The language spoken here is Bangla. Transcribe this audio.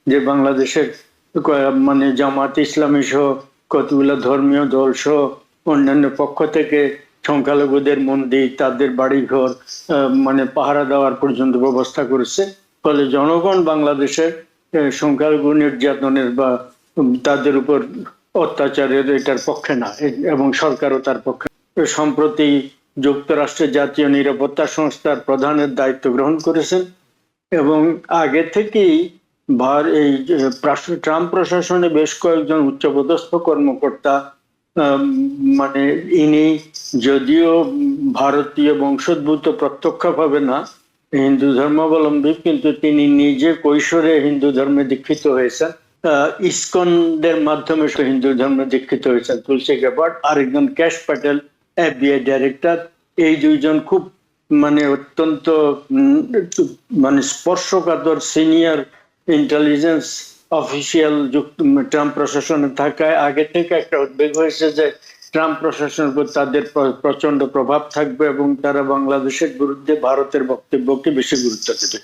যে বাংলাদেশের মানে জামাত ইসলামী সহ কতগুলো ধর্মীয় দল সহ অন্যান্য পক্ষ থেকে সংখ্যালঘুদের মন্দির, তাদের বাড়িঘর মানে পাহারা দেওয়ার পর্যন্ত ব্যবস্থা করেছে। ফলে জনগণ বাংলাদেশের সংখ্যালঘু নির্যাতনের বা তাদের উপর অত্যাচারের এটার পক্ষে না, এবং সরকারও তার পক্ষে। সম্প্রতি যুক্তরাষ্ট্রের জাতীয় নিরাপত্তা সংস্থার প্রধানের দায়িত্ব গ্রহণ করেছেন এবং আগে থেকেই এই ট্রাম্প প্রশাসনে বেশ কয়েকজন উচ্চপদস্থ কর্মকর্তা মানে ইনি যদিও ভারতীয় বংশোদ্ভূত প্রত্যক্ষভাবে না, হিন্দু ধর্মাবলম্বী, কিন্তু তিনি নিজে কৈশোরে হিন্দু ধর্মে দীক্ষিত হয়েছেন। ইসকনদের মাধ্যমে হিন্দু ধর্মে দীক্ষিত হয়েছেন তুলসী গ্যাবার্ড। আরেকজন ক্যাশ প্যাটেল, এফবিআই ডাইরেক্টর। এই দুইজন খুব মানে অত্যন্ত মানে স্পর্শকাতর সিনিয়র ইন্টেলিজেন্স অফিসিয়াল ট্রাম্প প্রশাসনে থাকায় আগে থেকে একটা উদ্বেগ হয়েছে যে ট্রাম্প প্রশাসনের উপর তাদের প্রচন্ড প্রভাব থাকবে এবং তারা বাংলাদেশের বিরুদ্ধে ভারতের বক্তব্যকে বেশি গুরুত্ব দেবে।